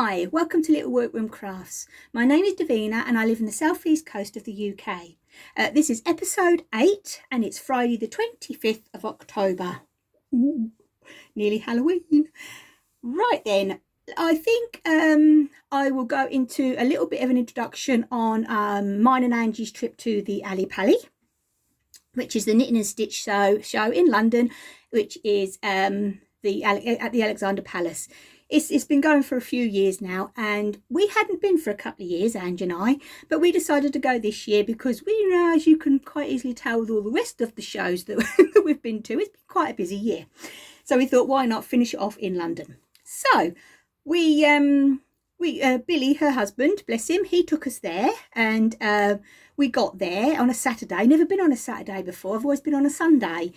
Hi, welcome to Little Workroom Crafts. My name is Davina and I live in the southeast coast of the UK. This is episode 8 and it's Friday the 25th of October. Ooh, nearly Halloween. Right then, I think I will go into a little bit of an introduction on mine and Angie's trip to the Ali Pali, which is the Knitting and Stitch show in London, which is at the Alexandra Palace. It's been going for a few years now, and we hadn't been for a couple of years, Angie and I, but we decided to go this year because we, as you can quite easily tell with all the rest of the shows that we've been to, it's been quite a busy year. So we thought, why not finish it off in London? So we Billy, her husband, bless him, he took us there, and we got there on a Saturday. Never been on a Saturday before. I've always been on a Sunday.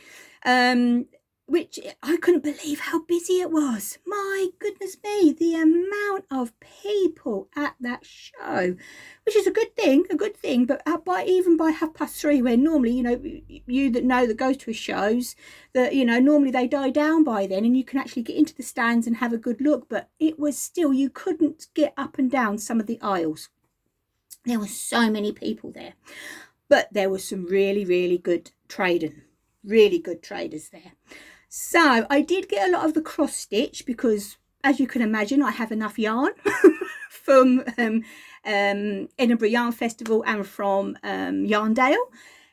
Which I couldn't believe how busy it was. My goodness me, the amount of people at that show, which is a good thing, but even by 3:30, where normally, you that goes to shows, that, normally they die down by then and you can actually get into the stands and have a good look, but it was still, you couldn't get up and down some of the aisles. There were so many people there, but there was some really, really good trading, really good traders there. So I did get a lot of the cross stitch because, as you can imagine, I have enough yarn from Edinburgh Yarn Festival and from Yarndale,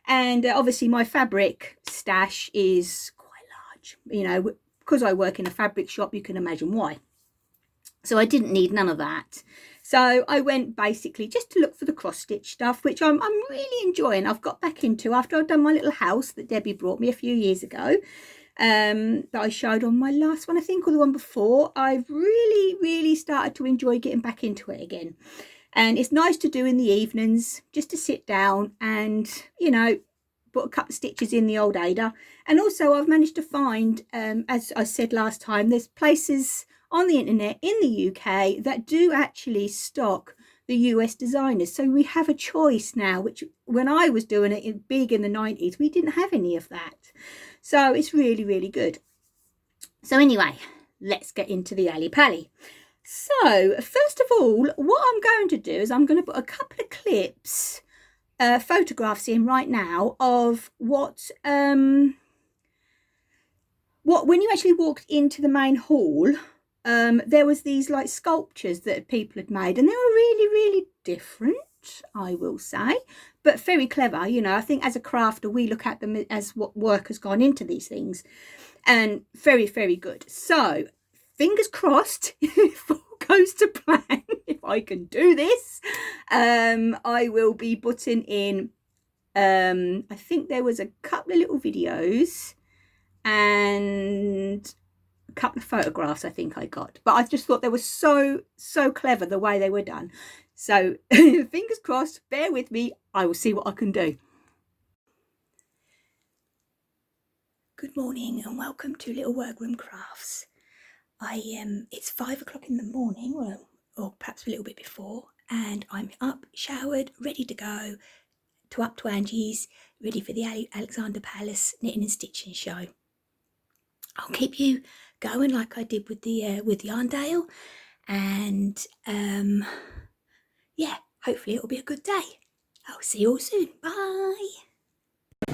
and obviously my fabric stash is quite large. Because I work in a fabric shop, you can imagine why. So I didn't need none of that. So I went basically just to look for the cross stitch stuff, which I'm really enjoying. I've got back into after I've done my little house that Debbie brought me a few years ago. That I showed on my last one, I think, or the one before. I've really started to enjoy getting back into it again, and it's nice to do in the evenings, just to sit down and put a couple of stitches in the old Ada. And also I've managed to find, as I said last time, there's places on the internet in the UK that do actually stock the US designers, so we have a choice now, which when I was doing it big in the 90s, we didn't have any of that. So it's really good. So anyway, let's get into the Ali Pali. So first of all, what I'm going to do is I'm going to put a couple of clips, photographs in right now of what when you actually walked into the main hall, there was these like sculptures that people had made, and they were really different, I will say, but very clever. I think as a crafter we look at them as what work has gone into these things, and very good. So fingers crossed, if all goes to plan, if I can do this, I will be putting in I think there was a couple of little videos and a couple of photographs I think I got, but I just thought they were so clever the way they were done. So fingers crossed, bear with me, I will see what I can do. Good morning and welcome to Little Workroom Crafts. It's 5 o'clock in the morning, or perhaps a little bit before, and I'm up, showered, ready to go up to Angie's, ready for the Alexandra Palace Knitting and Stitching show. I'll keep you going like I did with the Yarndale, and yeah, hopefully it'll be a good day. I'll see you all soon. Bye. I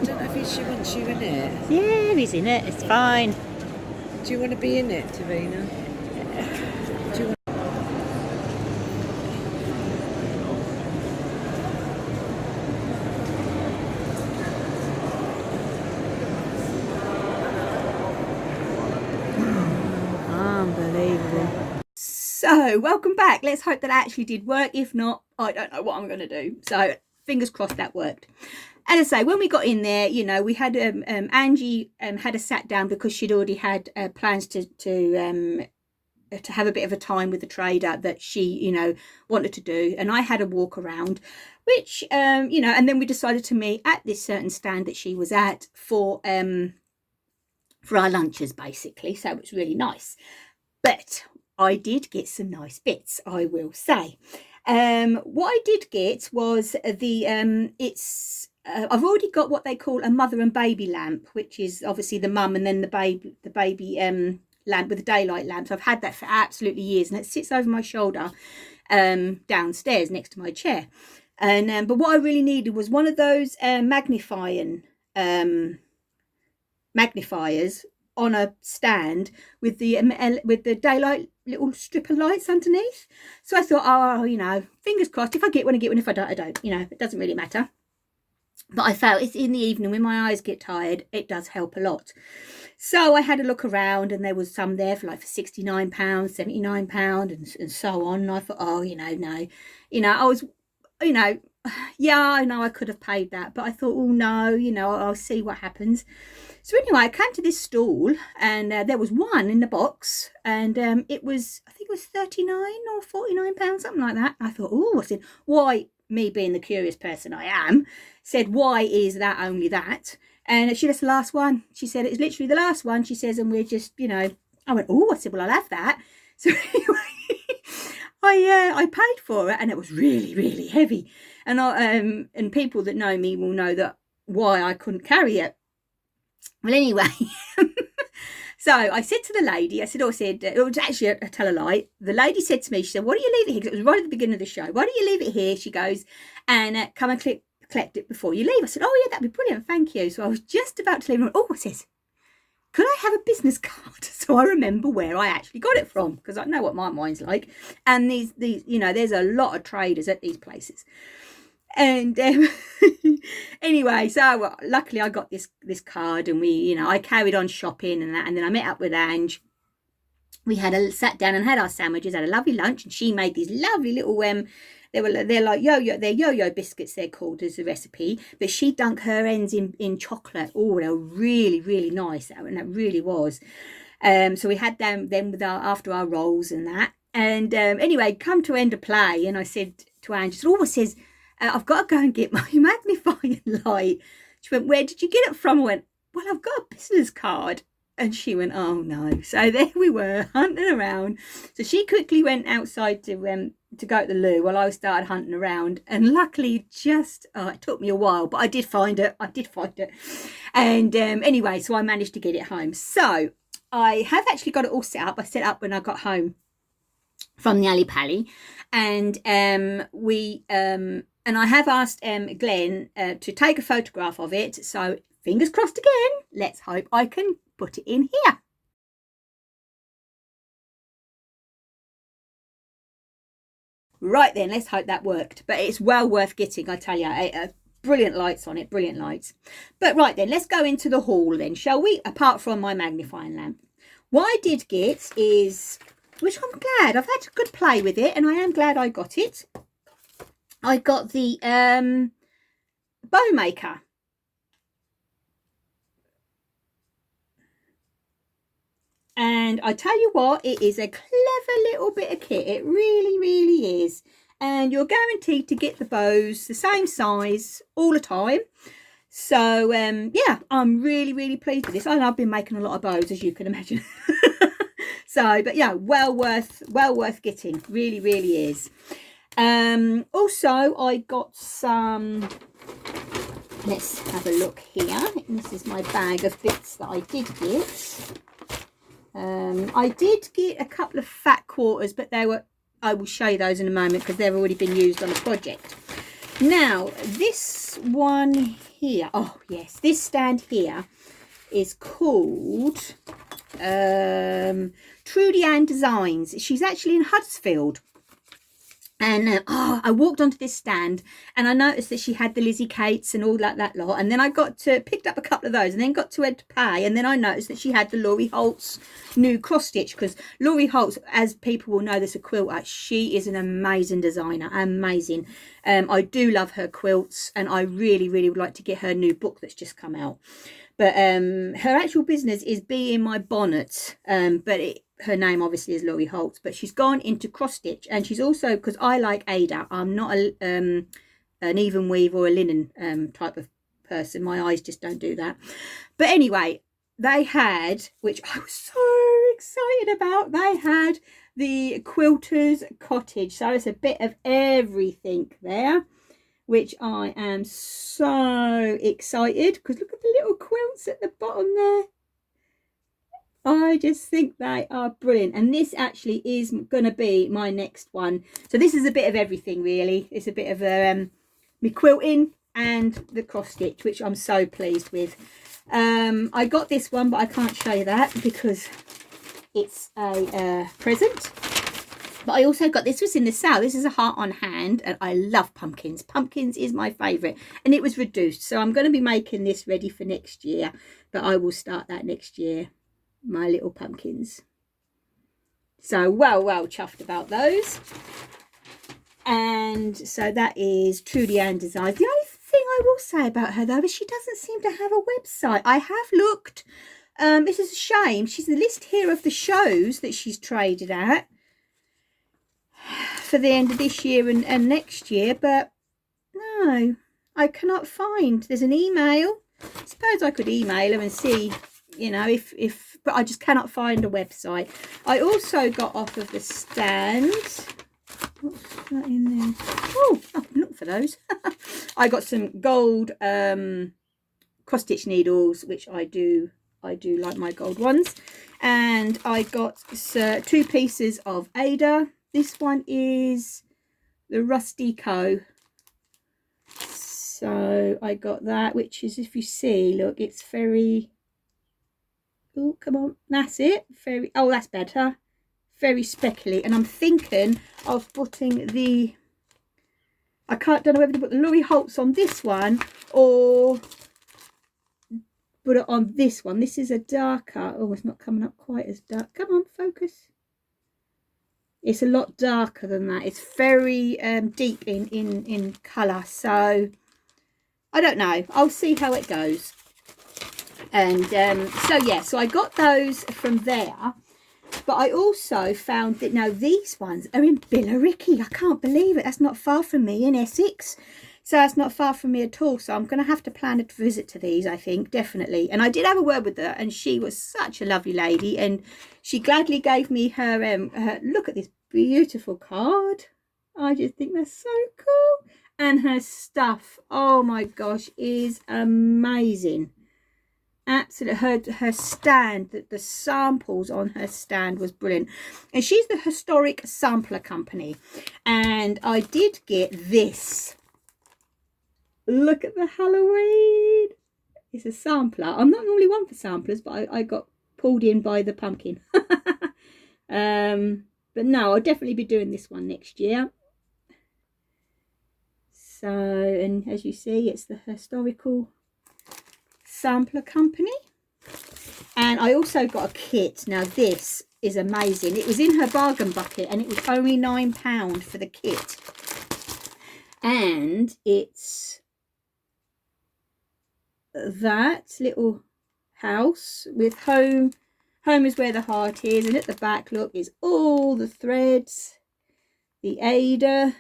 don't know if she wants you in it. Yeah, he's in it. It's fine. Do you want to be in it, Davina? Do you want... Unbelievable. So welcome back. Let's hope that actually did work. If not, I don't know what I'm going to do. So fingers crossed that worked. And as I say, when we got in there, we had Angie had a sat down because she'd already had plans to have a bit of a time with the trader that she wanted to do, and I had a walk around, which and then we decided to meet at this certain stand that she was at for our lunches basically. So it was really nice, but I did get some nice bits, I will say. What I did get was the I've already got what they call a mother and baby lamp, which is obviously the mum and then the baby lamp with a daylight lamp. So I've had that for absolutely years, and it sits over my shoulder downstairs next to my chair. And but what I really needed was one of those magnifiers on a stand with the daylight little strip of lights underneath. So I thought, oh, you know, fingers crossed. If I get one, I get one. If I don't, I don't. You know, it doesn't really matter. But I felt it's in the evening when my eyes get tired, it does help a lot. So I had a look around, and there was some there for like for £69, £79, and so on. And I thought, oh, you know, no, you know, I was, you know, yeah, I know I could have paid that, but I thought, oh no, you know, I'll see what happens. So anyway, I came to this stall, and there was one in the box, and it was, I think it was £39 or £49, something like that. I thought, oh, I said, why? Me being the curious person I am, said, why is that only that? And she was the last one. She said, it's literally the last one. She says, and we're just, you know, I went, oh, I said, well, I'll have that. So anyway, I paid for it, and it was really, really heavy. And people that know me will know that why I couldn't carry it. Well, anyway, so I said to the lady, I said, it was actually a tell a lie. The lady said to me, she said, why don't you leave it here? Because it was right at the beginning of the show. Why don't you leave it here? She goes, and come and collect it before you leave. I said, oh yeah, that'd be brilliant, thank you. So I was just about to leave. Oh, I says, could I have a business card? So I remember where I actually got it from, because I know what my mind's like. And these, you know, there's a lot of traders at these places. And anyway, so luckily I got this card, and we, you know, I carried on shopping and that, and then I met up with Angie. We sat down and had our sandwiches, had a lovely lunch, and she made these lovely little they're like yo-yo biscuits, they're called as a recipe, but she dunked her ends in chocolate. Oh, they were really, really nice, and that really was. So we had them with after our rolls and that. And anyway, come to end of play, and I said to Angie, oh, it says, I've got to go and get my magnifying light. She went, where did you get it from? I went, well, I've got a business card. And she went, oh no. So there we were, hunting around. So she quickly went outside to go to the loo while I started hunting around. And luckily, it took me a while, but I did find it. And anyway, so I managed to get it home. So I have actually got it all set up. I set up when I got home from the Ali Pally. And and I have asked Glenn to take a photograph of it. So fingers crossed again. Let's hope I can put it in here. Right then, let's hope that worked. But it's well worth getting, I tell you. Brilliant lights on it, brilliant lights. But right then, let's go into the haul then, shall we? Apart from my magnifying lamp. What I did get is, which I'm glad, I've had a good play with it, and I am glad I got it. I got the bow maker. And I tell you what, it is a clever little bit of kit. It really, really is. And you're guaranteed to get the bows the same size all the time. So, yeah, I'm really, really pleased with this. And I've been making a lot of bows, as you can imagine. So, but yeah, well worth getting. Really, really is. Also, I got some, let's have a look here. This is my bag of bits that I did get. I did get a couple of fat quarters, but they were, I will show you those in a moment because they've already been used on a project. Now, this one here, oh yes, this stand here is called Trudy and Designs. She's actually in Huddersfield. And I walked onto this stand and I noticed that she had the Lizzie Kates and all that lot. And then I picked up a couple of those and then got to Ed to pay. And then I noticed that she had the Laurie Holt's new cross stitch, because Laurie Holt's, as people will know, this a quilter. She is an amazing designer, amazing. I do love her quilts, and I really, really would like to get her new book that's just come out. But her actual business is Bee in My Bonnet, but her name obviously is Laurie Holt, but she's gone into cross stitch, and she's also, because I like Ada, I'm not an even weave or a linen type of person. My eyes just don't do that. But anyway, they had, which I was so excited about, they had the Quilter's Cottage. So it's a bit of everything there, which I am so excited, because look at the little quilts at the bottom there. I just think they are brilliant. And this actually is going to be my next one. So this is a bit of everything, really. It's a bit of me quilting and the cross stitch, which I'm so pleased with. I got this one, but I can't show you that because it's a present. But I also got, this was in the sale. This is a heart on hand, and I love pumpkins. Pumpkins is my favourite, and it was reduced. So I'm going to be making this ready for next year, but I will start that next year. My little pumpkins. So well chuffed about those. And so that is Trudy and Designs. The only thing I will say about her though is she doesn't seem to have a website. I have looked. This is a shame. She's the list here of the shows that she's traded at for the end of this year and next year, but no, I cannot find. There's an email. I suppose I could email her and see, you know, if but I just cannot find a website. I also got off of the stand. What's that in there? Oh, look for those. I got some gold cross stitch needles, which I do like my gold ones, and I got 2 pieces of Ada. This one is the Rusty Co. So I got that, which is, if you see, look, it's very, oh, come on, that's it. Very, oh, that's better. Very speckly. And I'm thinking of putting the, don't know whether to put the Laurie Holtz on this one or put it on this one. This is a darker, oh, it's not coming up quite as dark. Come on, focus. It's a lot darker than that. It's very deep in colour. So I don't know. I'll see how it goes. And so yeah, so I got those from there. But I also found that now these ones are in Billericay. I can't believe it. That's not far from me in Essex. So that's not far from me at all. So I'm going to have to plan a visit to these, I think, definitely. And I did have a word with her, and she was such a lovely lady. And she gladly gave me her, look at this beautiful card. I just think that's so cool. And her stuff, oh my gosh, is amazing. Absolutely. Her stand, the samples on her stand was brilliant. And she's the Historic Sampler Company. And I did get this. Look at the Halloween. It's a sampler. I'm not normally one for samplers, but I got pulled in by the pumpkin. But no, I'll definitely be doing this one next year. So, and as you see, it's the Historical Sampler Company. And I also got a kit. Now this is amazing. It was in her bargain bucket and it was only £9 for the kit. And it's that little house with home is where the heart is, and at the back, look, is all the threads, the Ada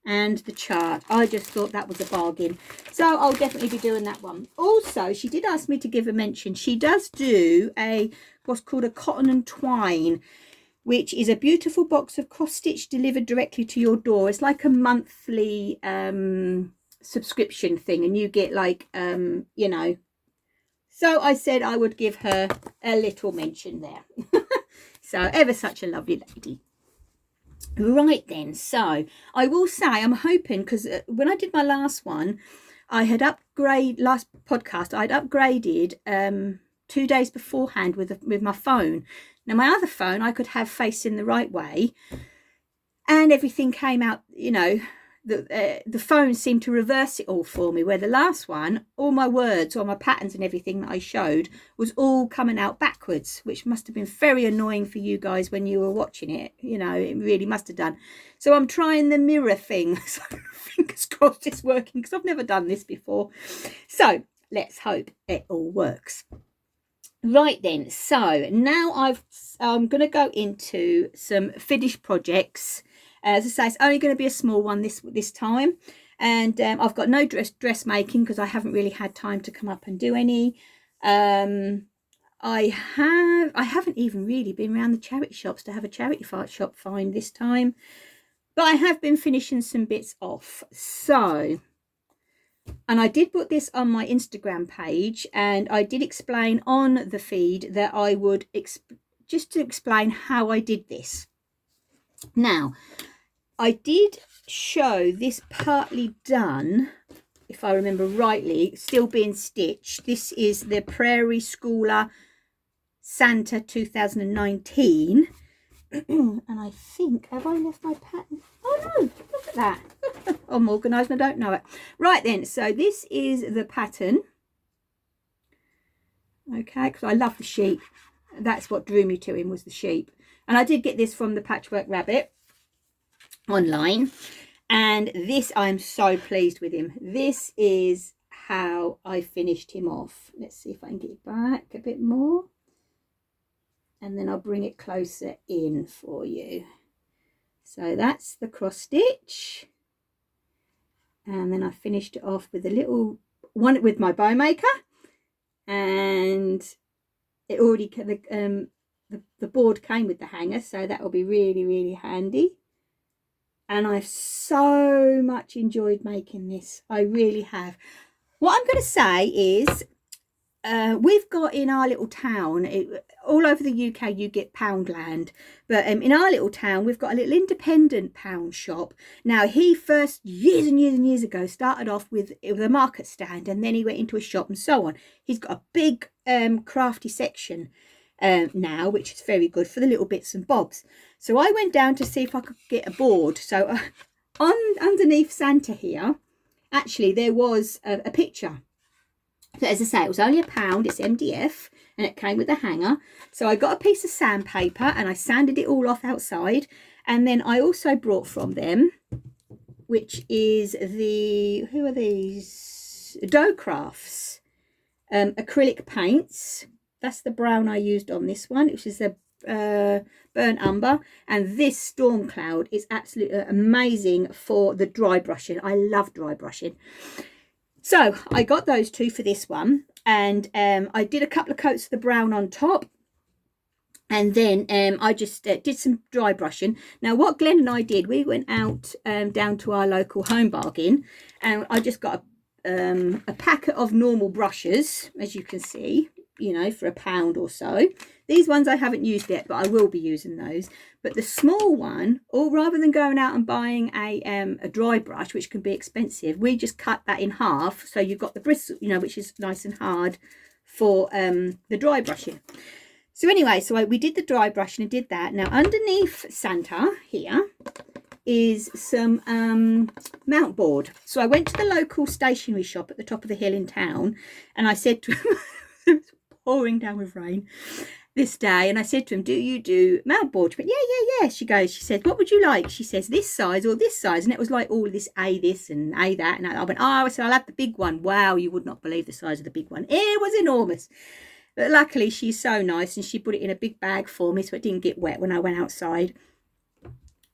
and the chart. I just thought that was a bargain, so I'll definitely be doing that one. Also, she did ask me to give a mention. She does do what's called a cotton and twine, which is a beautiful box of cross stitch delivered directly to your door. It's like a monthly subscription thing, and you get like you know, so I said I would give her a little mention there. So ever such a lovely lady. Right then, so I will say I'm hoping, because when I did my last one, I had last podcast I'd upgraded 2 days beforehand with my phone. Now my other phone I could have facing the right way, and everything came out, you know, the phone seemed to reverse it all for me, where the last one, all my words, all my patterns and everything that I showed was all coming out backwards, which must have been very annoying for you guys when you were watching it. You know, it really must have done. So I'm trying the mirror thing. So fingers crossed it's working, because I've never done this before. So let's hope it all works. Right then, so now I'm going to go into some finished projects. As I say, it's only going to be a small one this time, and I've got no dressmaking because I haven't really had time to come up and do any. I haven't even really been around the charity shops to have a charity shop find this time, but I have been finishing some bits off. So And I did put this on my Instagram page, and I did explain on the feed that I would just to explain how I did this. Now, I did show this partly done, if I remember rightly, still being stitched. This is the Prairie Schooler Santa 2019. And I think, have I left my pattern? Oh no, look at that. I'm organised and I don't know it. Right then, so this is the pattern. Okay, because I love the sheep. That's what drew me to him, was the sheep. And I did get this from the Patchwork Rabbit online. And this, I'm so pleased with him. This is how I finished him off. Let's see if I can get it back a bit more. And then I'll bring it closer in for you. So that's the cross stitch. And then I finished it off with a little one with my bow maker. And it already, the board came with the hanger, so that will be really, really handy. And I've so much enjoyed making this. I really have. What I'm going to say is, we've got in our little town, all over the UK you get Poundland, but in our little town we've got a little independent pound shop. Now, he first, years and years and years ago, started off with a market stand, and then he went into a shop and so on. He's got a big crafty section now, which is very good for the little bits and bobs. So I went down to see if I could get a board. So underneath Santa here, actually there was a picture. So as I say, it was only £1, it's MDF, and it came with a hanger. So I got a piece of sandpaper and I sanded it all off outside. And then I also brought from them, which is the, who are these? Dough Crafts acrylic paints. That's the brown I used on this one, which is the burnt umber. And this Storm Cloud is absolutely amazing for the dry brushing. I love dry brushing. So I got those two for this one, and I did a couple of coats of the brown on top, and then I just did some dry brushing. Now what Glenn and I did, we went out down to our local Home Bargain, and I just got a packet of normal brushes, as you can see, you know, for £1 or so. These ones I haven't used yet, but I will be using those. But the small one, or rather than going out and buying a dry brush, which can be expensive, we just cut that in half, so you've got the bristle, you know, which is nice and hard for the dry brushing. So anyway, so we did the dry brushing and did that. Now underneath Santa here is some mount board. So I went to the local stationery shop at the top of the hill in town, and I said to him, it was pouring down with rain this day, and I said to him, do you do mount board? She went, yeah. She said, what would you like? She says, this size or this size? And it was like all this this and that. And I went, I said, I'll have the big one. Wow, you would not believe the size of the big one. It was enormous. But luckily she's so nice, and she put it in a big bag for me so it didn't get wet when I went outside.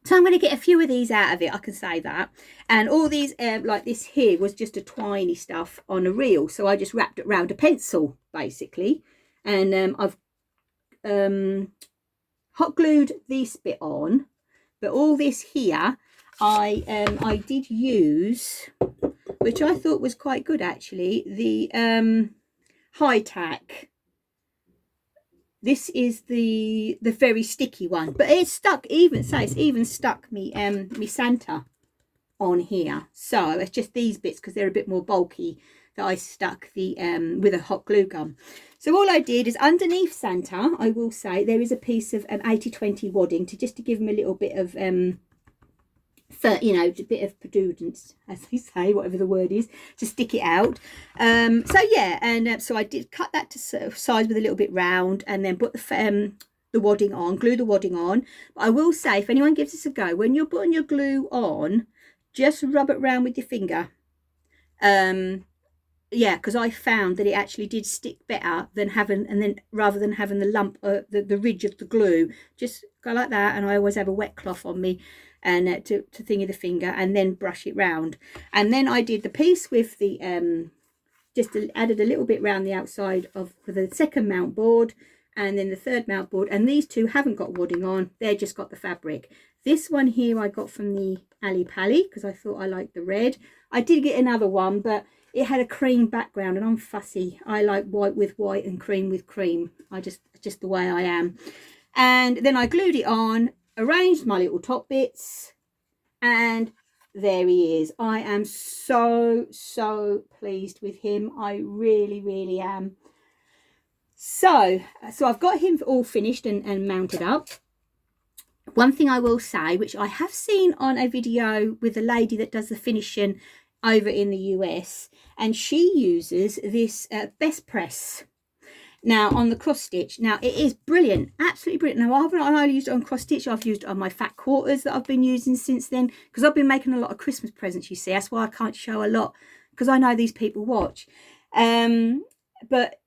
So I'm going to get a few of these out of it, I can say that. And all these, like this here, was just a twiny stuff on a reel. So I just wrapped it around a pencil, basically. And I've hot glued this bit on. But all this here, I did use, which I thought was quite good actually, the high tack. This is the very sticky one, but it's stuck, it's even stuck me me Santa on here. So it's just these bits, because they're a bit more bulky, that I stuck the with a hot glue gun. So all I did is underneath Santa, I will say, there is a piece of 80-20 wadding to give him a little bit of you know, a bit of prudence, as they say, whatever the word is, to stick it out. So yeah, and so I did cut that to size with a little bit round, and then put the wadding on, glue the wadding on. But I will say, if anyone gives this a go, when you're putting your glue on, just rub it around with your finger. Yeah, because I found that it actually did stick better than rather than having the lump, the ridge of the glue. Just go like that, and I always have a wet cloth on me, and to thingy the finger, and then brush it round. And then I did the piece with the just added a little bit round the outside for the second mount board, and then the third mount board. And these two haven't got wadding on, they're just got the fabric. This one here I got from the Ali Pally, because I thought I liked the red. I did get another one, but it had a cream background, and I'm fussy. I like white with white and cream with cream. Just the way I am. And then I glued it on, arranged my little top bits, and there he is. I am so pleased with him. I really am. So I've got him all finished and mounted up. One thing I will say, which I have seen on a video with a lady that does the finishing over in the US, and she uses this Best Press now on the cross stitch. Now it is brilliant, absolutely brilliant. Now I haven't only used it on cross stitch, I've used it on my fat quarters that I've been using since then, because I've been making a lot of Christmas presents, you see. That's why I can't show a lot, because I know these people watch. But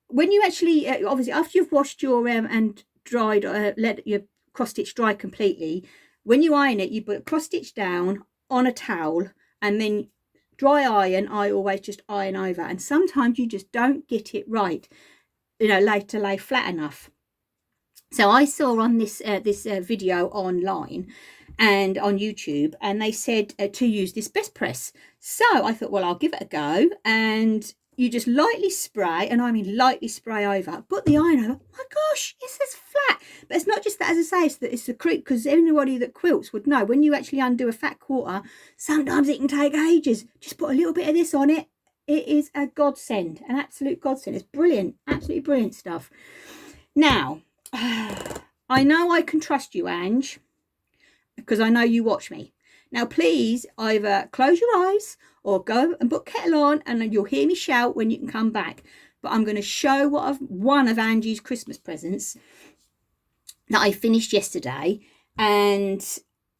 when you actually obviously after you've washed your and dried, let your cross stitch dry completely, when you iron it, you put cross stitch down on a towel, and then dry iron. I always just iron over, and sometimes you just don't get it right, you know, lay flat enough. So I saw on this video online and on YouTube, and they said to use this Best Press. So I thought, well, I'll give it a go. And you just lightly spray, and I mean lightly spray over, put the iron over. My gosh, it says flat. But it's not just that, as I say, it's the creep, because anybody that quilts would know when you actually undo a fat quarter, sometimes it can take ages. Just put a little bit of this on it. It is a godsend, an absolute godsend. It's brilliant, absolutely brilliant stuff. Now, I know I can trust you, Ange, because I know you watch me. Now, please either close your eyes or go and put kettle on, and you'll hear me shout when you can come back. But I'm going to show one of Angie's Christmas presents that I finished yesterday. And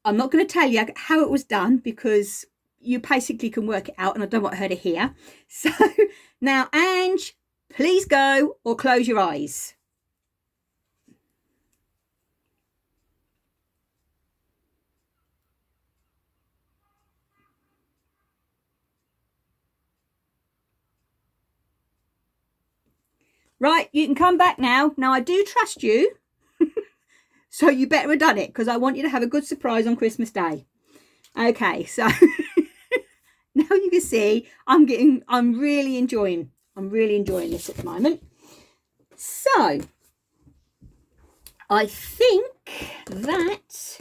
I'm not going to tell you how it was done, because you basically can work it out, and I don't want her to hear. So now, Ange, please go or close your eyes. Right, you can come back now. Now, I do trust you, so you better have done it, because I want you to have a good surprise on Christmas Day. Okay, so now you can see I'm really enjoying this at the moment. So I think that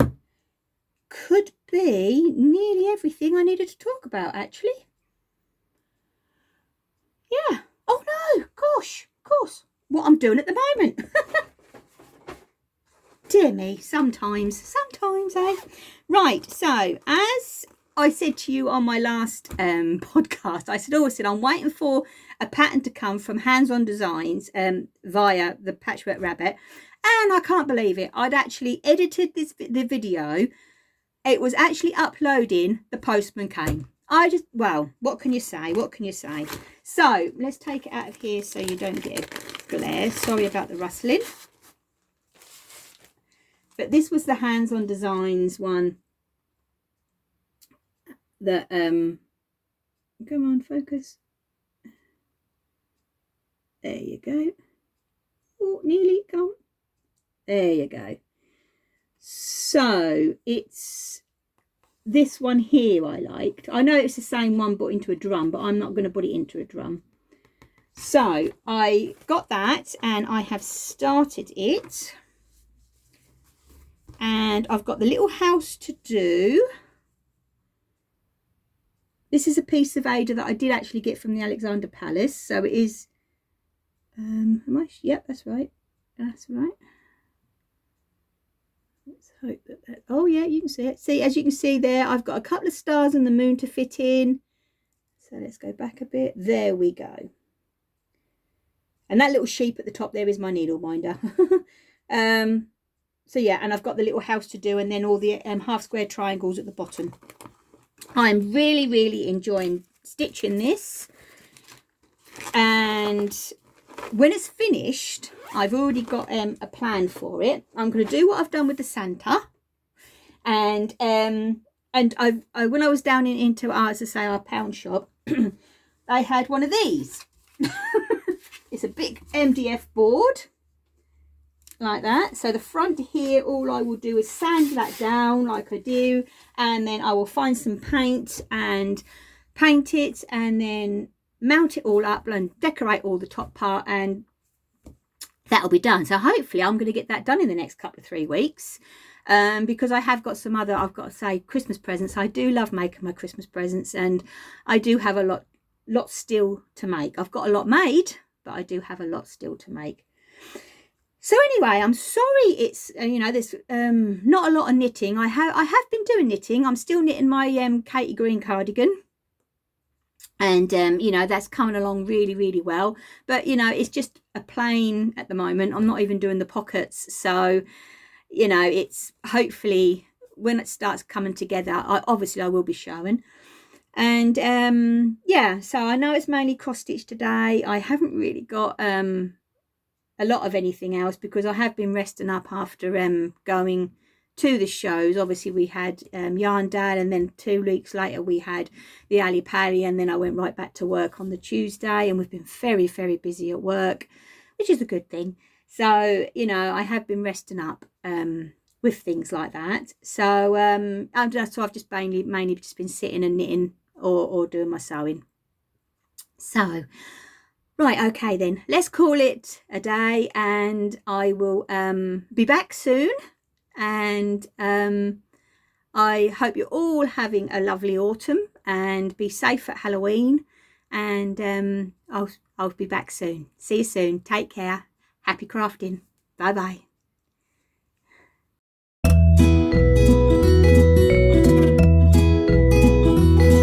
could be nearly everything I needed to talk about, actually. Yeah. Oh no, gosh, of course, what I'm doing at the moment. Dear me, sometimes, eh? Right, so as I said to you on my last podcast, I said I'm waiting for a pattern to come from Hands On Designs via the Patchwork Rabbit, and I can't believe it. I'd actually edited the video. It was actually uploading. The postman came. Well, what can you say? What can you say? So let's take it out of here so you don't get a glare. Sorry about the rustling. But this was the Hands On Designs one that come on, focus. There you go. Oh, nearly gone. There you go. So it's this one here I liked. I know it's the same one but into a drum, but I'm not going to put it into a drum. So I got that, and I have started it. And I've got the little house to do. This is a piece of Ada that I did actually get from the Alexander Palace. So it is, yep, that's right. That's right. Let's hope that, oh yeah, you can see it. See, as you can see there, I've got a couple of stars and the moon to fit in. So let's go back a bit. There we go. And that little sheep at the top there is my needle minder. So yeah, and I've got the little house to do, and then all the half square triangles at the bottom. I'm really enjoying stitching this. And when it's finished, I've already got a plan for it. I'm going to do what I've done with the Santa. And I when I was down into as I say, our pound shop, I had one of these. It's a big MDF board. Like that. So the front here, all I will do is sand that down like I do, and then I will find some paint and paint it and then mount it all up and decorate all the top part, and that'll be done. So hopefully I'm going to get that done in the next couple of 3 weeks, because I have got some other, I've got to say, Christmas presents. I do love making my Christmas presents, and I do have a lot still to make. I've got a lot made, but I do have a lot still to make. So anyway, I'm sorry it's there's not a lot of knitting. I have been doing knitting. I'm still knitting my Katie Green cardigan, and that's coming along really, really well. But it's just a plain at the moment. I'm not even doing the pockets, so it's hopefully when it starts coming together, I will be showing. And yeah, so I know it's mainly cross stitch today. I haven't really got a lot of anything else because I have been resting up after going to the shows. Obviously we had Yarndale, and then 2 weeks later we had the Ali Pally, and then I went right back to work on the Tuesday, and we've been very, very busy at work, which is a good thing. So I have been resting up with things like that. So I've just mainly just been sitting and knitting or doing my sewing. So right, okay then, let's call it a day, and I will be back soon. And I hope you're all having a lovely autumn, and be safe at Halloween. And I'll be back soon. See you soon. Take care. Happy crafting. Bye bye.